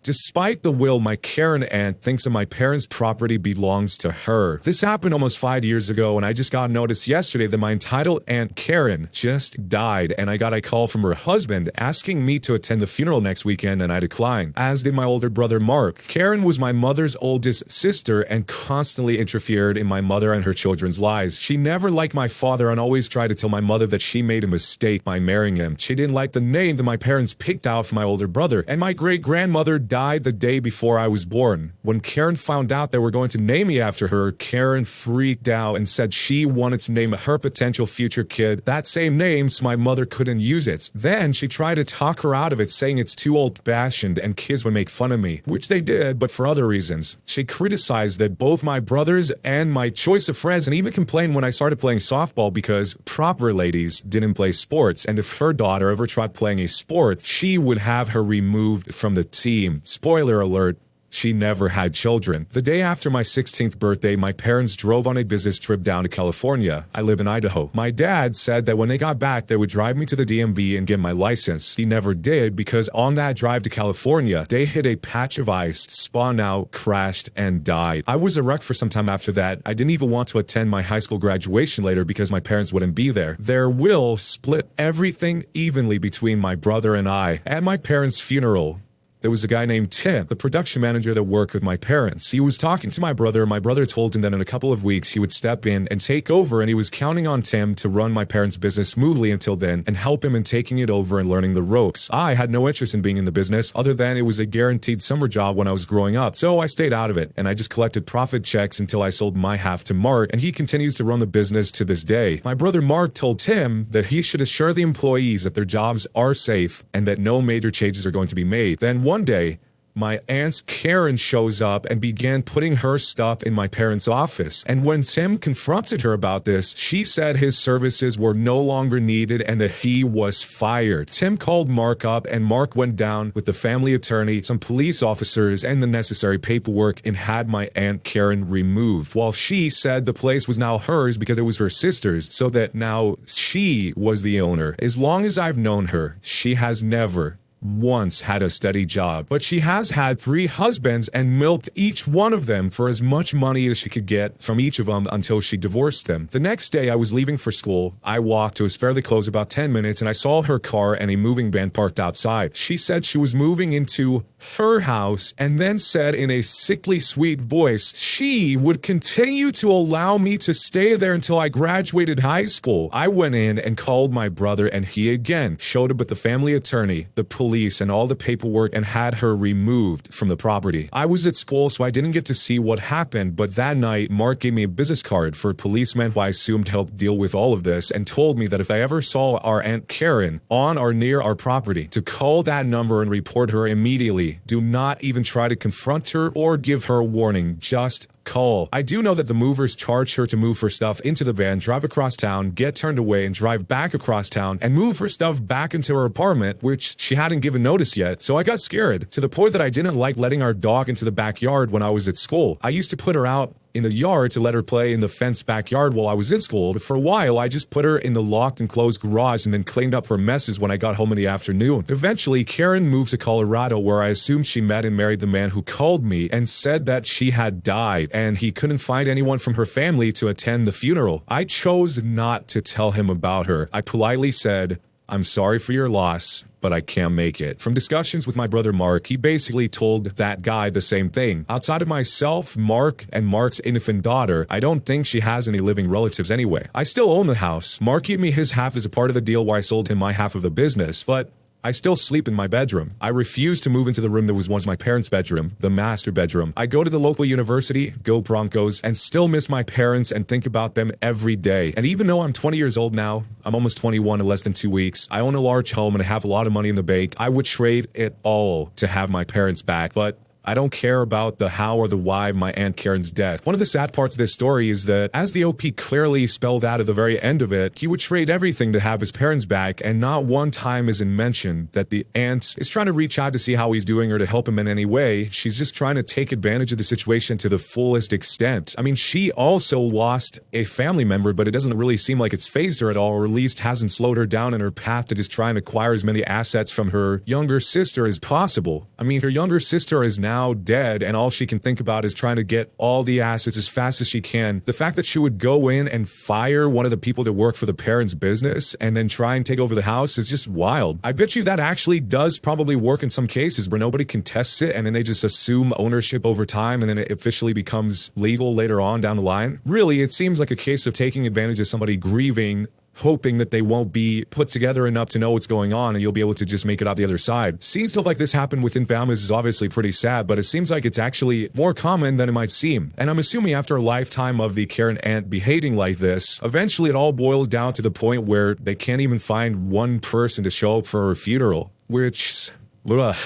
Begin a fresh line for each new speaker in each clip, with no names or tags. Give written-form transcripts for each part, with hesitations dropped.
Despite the will, my Karen aunt thinks that my parents' property belongs to her. This happened almost 5 years ago, and I just got notice yesterday that my entitled Aunt Karen just died, and I got a call from her husband asking me to attend the funeral next weekend, and I declined, as did my older brother Mark. Karen was my mother's oldest sister and constantly interfered in my mother and her children's lives. She never liked my father and always tried to tell my mother that she made a mistake by marrying him. She didn't like the name that my parents picked out for my older brother, and my great-grandmother died the day before I was born. When Karen found out they were going to name me after her, Karen freaked out and said she wanted to name her potential future kid that same name so my mother couldn't use it. Then she tried to talk her out of it, saying it's too old-fashioned and kids would make fun of me, which they did, but for other reasons. She criticized that both my brothers and my choice of friends, and even complained when I started playing softball because proper ladies didn't play sports, and if her daughter ever tried playing a sport, she would have her removed from the team. Spoiler alert, she never had children. The day after my 16th birthday, my parents drove on a business trip down to California. I live in Idaho. My dad said that when they got back, they would drive me to the DMV and get my license. He never did because on that drive to California, they hit a patch of ice, spun out, crashed, and died. I was a wreck for some time after that. I didn't even want to attend my high school graduation later because my parents wouldn't be there. Their will split everything evenly between my brother and I. At my parents' funeral, there was a guy named Tim, the production manager that worked with my parents. He was talking to my brother. My brother told him that in a couple of weeks he would step in and take over, and he was counting on Tim to run my parents' business smoothly until then and help him in taking it over and learning the ropes. I had no interest in being in the business other than it was a guaranteed summer job when I was growing up, so I stayed out of it, and I just collected profit checks until I sold my half to Mark, and he continues to run the business to this day. My brother Mark told Tim that he should assure the employees that their jobs are safe and that no major changes are going to be made. Then one day, my aunt Karen shows up and began putting her stuff in my parents' office. And when Tim confronted her about this, she said his services were no longer needed and that he was fired. Tim called Mark up, and Mark went down with the family attorney, some police officers, and the necessary paperwork and had my aunt Karen removed. While she said the place was now hers because it was her sister's, so that now she was the owner. As long as I've known her, she has never once had a steady job, but she has had 3 husbands and milked each one of them for as much money as she could get from each of them until she divorced them. The next day I was leaving for school. I walked. It was fairly close, about 10 minutes, and I saw her car and a moving van parked outside. She said she was moving into her house and then said in a sickly sweet voice she would continue to allow me to stay there until I graduated high school. I went in and called my brother, and he again showed up with the family attorney, the police, and all the paperwork and had her removed from the property. I was at school, so I didn't get to see what happened, but that night Mark gave me a business card for a policeman who I assumed helped deal with all of this, and told me that if I ever saw our Aunt Karen on or near our property, to call that number and report her immediately. Do not even try to confront her or give her a warning. Just call. I do know that the movers charged her to move her stuff into the van, drive across town, get turned away, and drive back across town and move her stuff back into her apartment, which she hadn't given notice yet. So I got scared to the point that I didn't like letting our dog into the backyard when I was at school. I used to put her out in the yard to let her play in the fenced backyard while I was in school. For a while, I just put her in the locked and closed garage and then cleaned up her messes when I got home in the afternoon. Eventually, Karen moved to Colorado, where I assumed she met and married the man who called me and said that she had died and he couldn't find anyone from her family to attend the funeral. I chose not to tell him about her. I politely said, "I'm sorry for your loss, but I can't make it." From discussions with my brother Mark, he basically told that guy the same thing. Outside of myself, Mark, and Mark's infant daughter, I don't think she has any living relatives anyway. I still own the house. Mark gave me his half as a part of the deal where I sold him my half of the business, but I still sleep in my bedroom. I refuse to move into the room that was once my parents' bedroom, the master bedroom. I go to the local university, go Broncos, and still miss my parents and think about them every day. And even though I'm 20 years old now, I'm almost 21 in less than 2 weeks, I own a large home and I have a lot of money in the bank, I would trade it all to have my parents back, but I don't care about the how or the why of my Aunt Karen's death. One of the sad parts of this story is that, as the OP clearly spelled out at the very end of it, he would trade everything to have his parents back, and not one time is it mentioned that the aunt is trying to reach out to see how he's doing or to help him in any way. She's just trying to take advantage of the situation to the fullest extent. I mean, she also lost a family member, but it doesn't really seem like it's phased her at all, or at least hasn't slowed her down in her path to just trying to acquire as many assets from her younger sister as possible. I mean, her younger sister is now dead, and all she can think about is trying to get all the assets as fast as she can. The fact that she would go in and fire one of the people that work for the parents' business and then try and take over the house is just wild. I bet you that actually does probably work in some cases where nobody contests it and then they just assume ownership over time and then it officially becomes legal later on down the line. Really, it seems like a case of taking advantage of somebody grieving, hoping that they won't be put together enough to know what's going on and you'll be able to just make it out the other side. Seeing stuff like this happen within families is obviously pretty sad, but it seems like it's actually more common than it might seem. And I'm assuming after a lifetime of the Karen aunt behaving like this, eventually it all boils down to the point where they can't even find one person to show up for her funeral, which, ugh.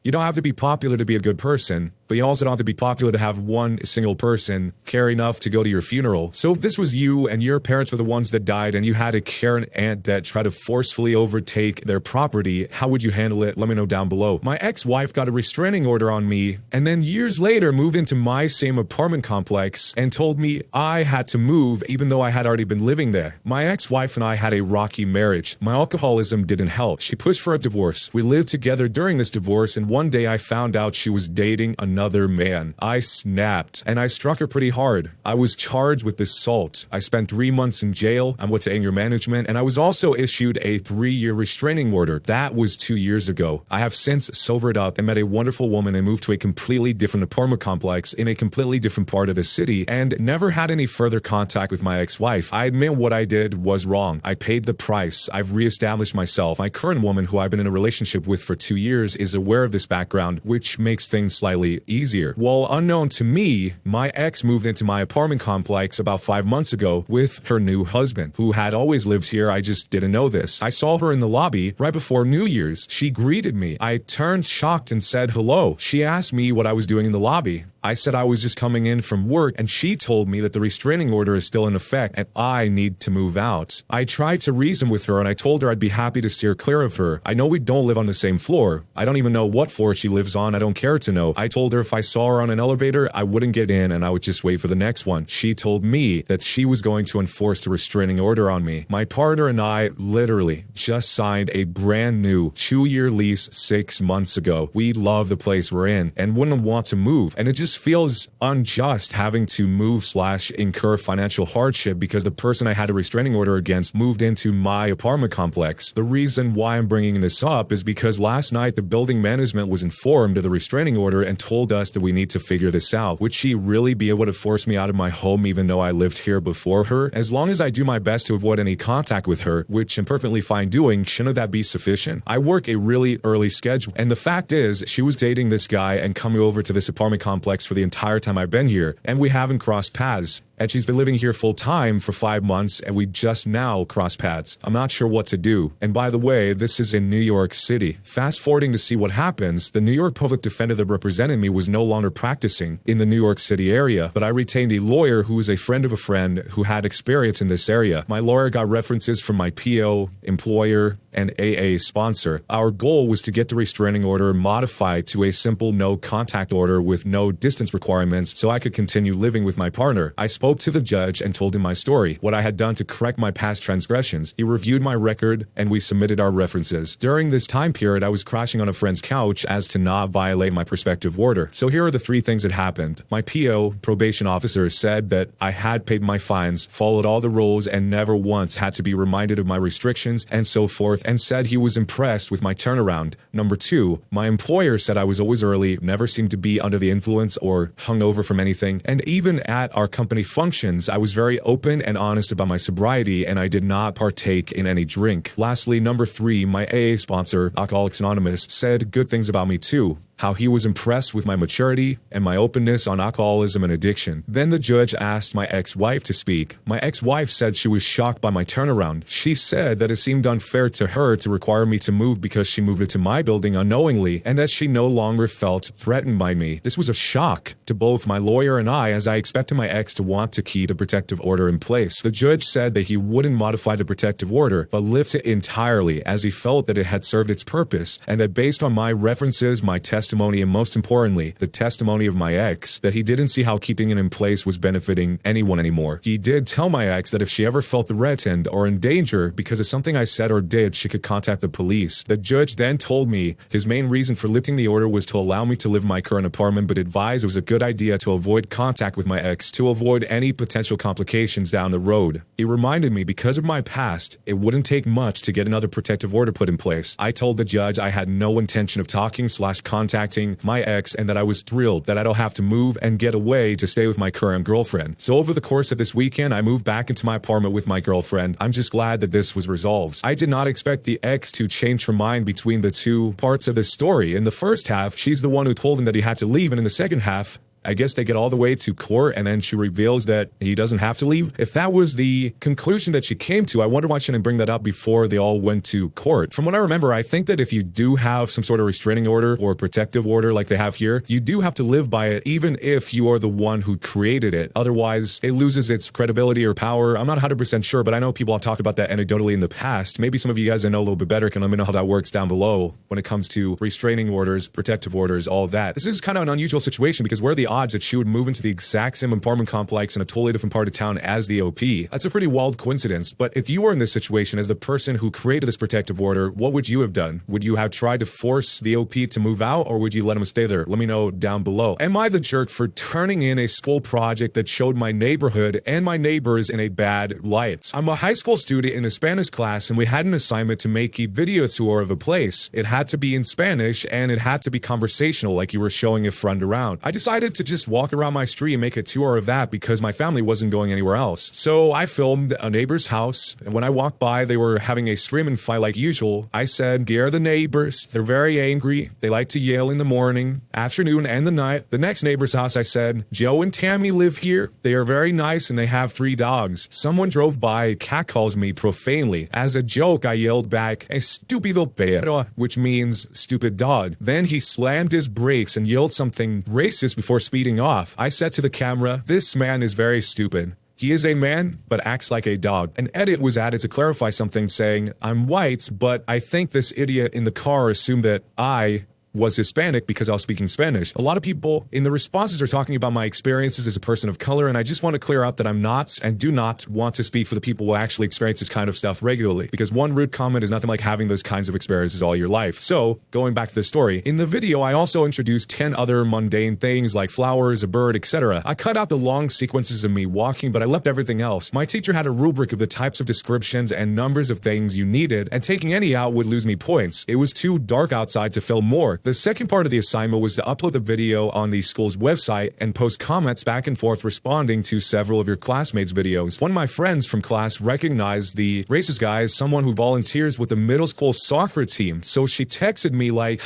You don't have to be popular to be a good person, but you also don't have to be popular to have one single person care enough to go to your funeral. So if this was you and your parents were the ones that died and you had a Karen aunt that tried to forcefully overtake their property, how would you handle it? Let me know down below. My ex-wife got a restraining order on me and then years later moved into my same apartment complex and told me I had to move even though I had already been living there. My ex-wife and I had a rocky marriage. My alcoholism didn't help. She pushed for a divorce. We lived together during this divorce, and one day I found out she was dating another man. I snapped, and I struck her pretty hard. I was charged with assault. I spent 3 months in jail. I went to anger management, and I was also issued a 3-year restraining order. That was 2 years ago. I have since sobered up and met a wonderful woman and moved to a completely different apartment complex in a completely different part of the city, and never had any further contact with my ex-wife. I admit what I did was wrong. I paid the price. I've reestablished myself. My current woman, who I've been in a relationship with for 2 years, is aware of this background, which makes things slightly easier. While unknown to me, my ex moved into my apartment complex about 5 months ago with her new husband, who had always lived here. I just didn't know this. I saw her in the lobby right before New Year's. She greeted me. I turned shocked and said hello. She asked me what I was doing in the lobby. I said I was just coming in from work, and she told me that the restraining order is still in effect and I need to move out. I tried to reason with her and I told her I'd be happy to steer clear of her. I know we don't live on the same floor. I don't even know what floor she lives on. I don't care to know. I told her if I saw her on an elevator, I wouldn't get in and I would just wait for the next one. She told me that she was going to enforce the restraining order on me. My partner and I literally just signed a brand new 2-year lease 6 months ago. We love the place we're in and wouldn't want to move, and it just feels unjust having to move/incur financial hardship because the person I had a restraining order against moved into my apartment complex. The reason why I'm bringing this up is because last night the building management was informed of the restraining order and told us that we need to figure this out. Would she really be able to force me out of my home even though I lived here before her? As long as I do my best to avoid any contact with her, which I'm perfectly fine doing, shouldn't that be sufficient? I work a really early schedule, and the fact is she was dating this guy and coming over to this apartment complex for the entire time I've been here, and we haven't crossed paths. And she's been living here full time for 5 months, and we just now crossed paths. I'm not sure what to do. And by the way, this is in New York City. Fast forwarding to see what happens, the New York public defender that represented me was no longer practicing in the New York City area, but I retained a lawyer who was a friend of a friend who had experience in this area. My lawyer got references from my PO, employer, and AA sponsor. Our goal was to get the restraining order modified to a simple no contact order with no distance requirements so I could continue living with my partner. I spoke to the judge and told him my story, what I had done to correct my past transgressions. He reviewed my record and we submitted our references. During this time period, I was crashing on a friend's couch as to not violate my prospective order. So here are the 3 things that happened. My PO, probation officer, said that I had paid my fines, followed all the rules, and never once had to be reminded of my restrictions and so forth, and said he was impressed with my turnaround. Number 2, my employer said I was always early, never seemed to be under the influence or hungover from anything, and even at our company functions, I was very open and honest about my sobriety, and I did not partake in any drink. Lastly, number 3, my AA sponsor, Alcoholics Anonymous, said good things about me too. how he was impressed with my maturity and my openness on alcoholism and addiction. Then the judge asked my ex-wife to speak. My ex-wife said she was shocked by my turnaround. She said that it seemed unfair to her to require me to move because she moved into my building unknowingly, and that she no longer felt threatened by me. This was a shock to both my lawyer and I, as I expected my ex to want to keep the protective order in place. The judge said that he wouldn't modify the protective order, but lift it entirely, as he felt that it had served its purpose, and that based on my references, my testimony, and most importantly, the testimony of my ex, that he didn't see how keeping it in place was benefiting anyone anymore. He did tell my ex that if she ever felt threatened or in danger because of something I said or did, she could contact the police. The judge then told me his main reason for lifting the order was to allow me to live in my current apartment, but advised it was a good idea to avoid contact with my ex to avoid any potential complications down the road. He reminded me because of my past, it wouldn't take much to get another protective order put in place. I told the judge I had no intention of talking/contacting my ex, and that I was thrilled that I don't have to move and get away to stay with my current girlfriend. So over the course of this weekend, I moved back into my apartment with my girlfriend. I'm just glad that this was resolved. I did not expect the ex to change her mind between the two parts of the story. In the first half, she's the one who told him that he had to leave, and in the second half, I guess they get all the way to court and then she reveals that he doesn't have to leave. If that was the conclusion that she came to, I wonder why she didn't bring that up before they all went to court. From what I remember, I think that if you do have some sort of restraining order or protective order like they have here, you do have to live by it even if you are the one who created it. Otherwise, it loses its credibility or power. I'm not 100% sure, but I know people have talked about that anecdotally in the past. Maybe some of you guys that know a little bit better can let me know how that works down below when it comes to restraining orders, protective orders, all of that. This is kind of an unusual situation because we're the odds that she would move into the exact same apartment complex in a totally different part of town as the OP. That's a pretty wild coincidence. But if you were in this situation as the person who created this protective order, what would you have done? Would you have tried to force the OP to move out, or would you let him stay there? Let me know down below. Am I the jerk for turning in a school project that showed my neighborhood and my neighbors in a bad light? I'm a high school student in a Spanish class, and we had an assignment to make a video tour of a place. It had to be in Spanish, and it had to be conversational, like you were showing a friend around. I decided to just walk around my street and make a tour of that because my family wasn't going anywhere else. So I filmed a neighbor's house, and when I walked by, they were having a screaming fight like usual. I said, "Here are the neighbors. They're very angry. They like to yell in the morning, afternoon, and the night." The next neighbor's house, I said, "Joe and Tammy live here. They are very nice and they have 3 dogs." Someone drove by, catcalls me profanely. As a joke, I yelled back, "Estúpido perro," which means stupid dog. Then he slammed his brakes and yelled something racist before speeding off. I said to the camera, "This man is very stupid. He is a man, but acts like a dog." An edit was added to clarify something saying, "I'm white, but I think this idiot in the car assumed that I was Hispanic because I was speaking Spanish." A lot of people in the responses are talking about my experiences as a person of color, and I just want to clear out that I'm not and do not want to speak for the people who actually experience this kind of stuff regularly, because one rude comment is nothing like having those kinds of experiences all your life. So, going back to the story, in the video I also introduced 10 other mundane things like flowers, a bird, etc. I cut out the long sequences of me walking, but I left everything else. My teacher had a rubric of the types of descriptions and numbers of things you needed, and taking any out would lose me points. It was too dark outside to film more. The second part of the assignment was to upload the video on the school's website and post comments back and forth responding to several of your classmates' videos. One of my friends from class recognized the racist guy as someone who volunteers with the middle school soccer team, so she texted me like,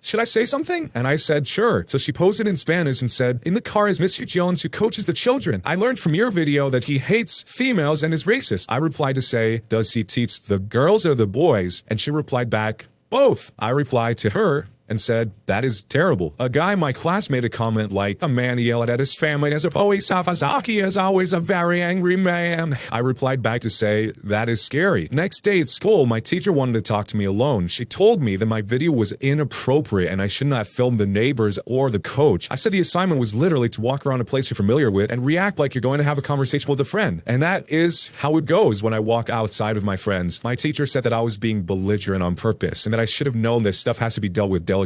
"Should I say something?" And I said, "Sure." So she posted in Spanish and said, "In the car is Mr. Jones who coaches the children. I learned from your video that he hates females and is racist." I replied to say, "Does he teach the girls or the boys?" And she replied back, "Both." I replied to her and said, "That is terrible." A guy in my class made a comment like, "A man yelled at his family as a police officer is always a very angry man." I replied back to say, "That is scary." Next day at school, my teacher wanted to talk to me alone. She told me that my video was inappropriate and I should not film the neighbors or the coach. I said the assignment was literally to walk around a place you're familiar with and react like you're going to have a conversation with a friend. And that is how it goes when I walk outside with my friends. My teacher said that I was being belligerent on purpose and that I should have known this stuff has to be dealt with delicately.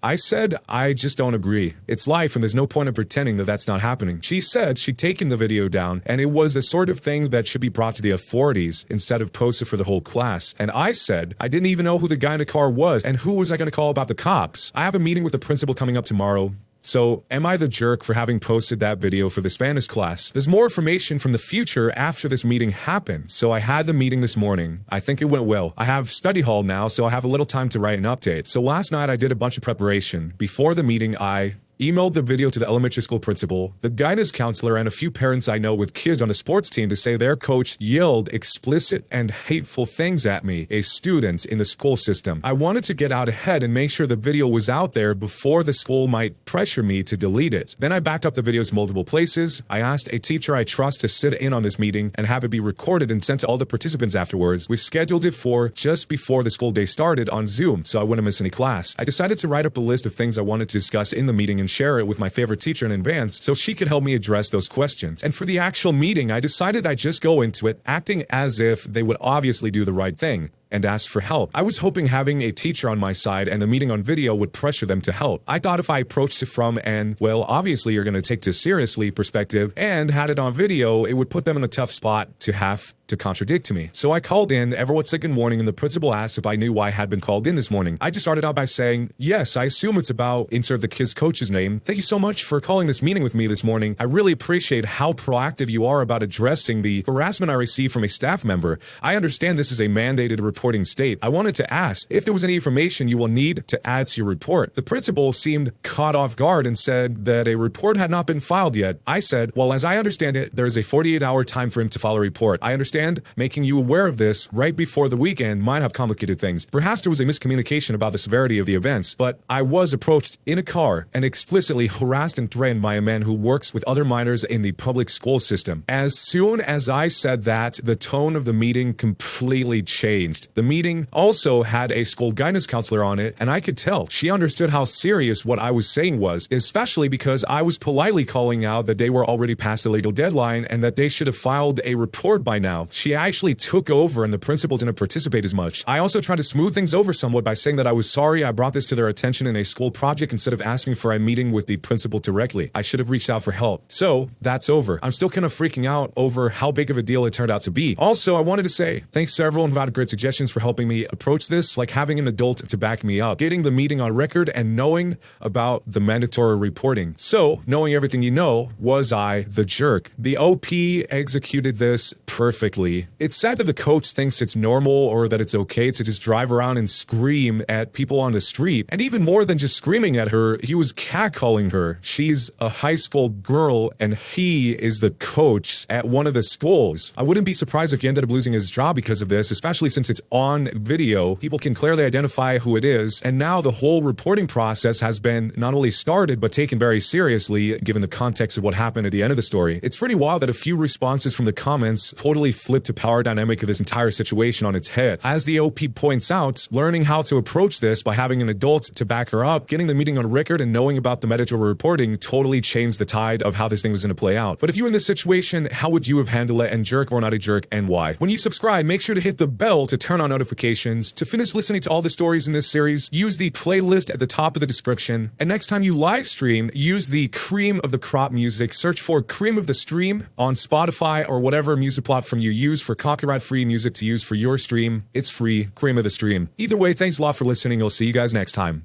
I said, "I just don't agree. It's life and there's no point in pretending that that's not happening." She said she'd taken the video down and it was the sort of thing that should be brought to the authorities instead of posted for the whole class. And I said, I didn't even know who the guy in the car was, and who was I going to call about the cops? I have a meeting with the principal coming up tomorrow. So, am I the jerk for having posted that video for the Spanish class? There's more information from the future after this meeting happened. So I had the meeting this morning. I think it went well. I have study hall now, so I have a little time to write an update. So last night I did a bunch of preparation. Before the meeting, I emailed the video to the elementary school principal, the guidance counselor, and a few parents I know with kids on the sports team to say their coach yelled explicit and hateful things at me, a student in the school system. I wanted to get out ahead and make sure the video was out there before the school might pressure me to delete it. Then I backed up the videos multiple places. I asked a teacher I trust to sit in on this meeting and have it be recorded and sent to all the participants afterwards. We scheduled it for just before the school day started on Zoom, so I wouldn't miss any class. I decided to write up a list of things I wanted to discuss in the meeting and share it with my favorite teacher in advance so she could help me address those questions. And for the actual meeting, I decided I'd just go into it acting as if they would obviously do the right thing and asked for help. I was hoping having a teacher on my side and the meeting on video would pressure them to help. I thought if I approached it from an, well, obviously you're going to take this seriously perspective and had it on video, it would put them in a tough spot to have to contradict to me. So I called in, everyone said good morning, and the principal asked if I knew why I had been called in this morning. I just started out by saying, yes, I assume it's about insert the kid's coach's name. Thank you so much for calling this meeting with me this morning. I really appreciate how proactive you are about addressing the harassment I received from a staff member. I understand this is a mandated reporting state. I wanted to ask if there was any information you will need to add to your report. The principal seemed caught off guard and said that a report had not been filed yet. I said, well, as I understand it, there is a 48-hour time frame to file a report. I understand making you aware of this right before the weekend might have complicated things. Perhaps there was a miscommunication about the severity of the events, but I was approached in a car and explicitly harassed and threatened by a man who works with other minors in the public school system. As soon as I said that, the tone of the meeting completely changed. The meeting also had a school guidance counselor on it, and I could tell she understood how serious what I was saying was, especially because I was politely calling out that they were already past the legal deadline and that they should have filed a report by now. She actually took over and the principal didn't participate as much. I also tried to smooth things over somewhat by saying that I was sorry I brought this to their attention in a school project instead of asking for a meeting with the principal directly. I should have reached out for help. So that's over. I'm still kind of freaking out over how big of a deal it turned out to be. Also, I wanted to say thanks to everyone who had great suggestions for helping me approach this, like having an adult to back me up, getting the meeting on record, and knowing about the mandatory reporting. So, knowing everything you know, was I the jerk? The OP executed this perfectly. It's sad that the coach thinks it's normal or that it's okay to just drive around and scream at people on the street. And even more than just screaming at her, he was catcalling her. She's a high school girl and he is the coach at one of the schools. I wouldn't be surprised if he ended up losing his job because of this, especially since it's on video. People can clearly identify who it is. And now the whole reporting process has been not only started, but taken very seriously given the context of what happened at the end of the story. It's pretty wild that a few responses from the comments totally flipped the power dynamic of this entire situation on its head. As the OP points out, learning how to approach this by having an adult to back her up, getting the meeting on record, and knowing about the mandatory reporting totally changed the tide of how this thing was going to play out. But if you were in this situation, how would you have handled it, and jerk or not a jerk, and why? When you subscribe, make sure to hit the bell to turn on notifications. To finish listening to all the stories in this series, use the playlist at the top of the description. And next time you live stream, use the cream of the crop music. Search for Cream of the Stream on Spotify or whatever music platform you use for copyright-free music to use for your stream. It's free, Cream of the Stream. Either way, thanks a lot for listening. I'll see you guys next time.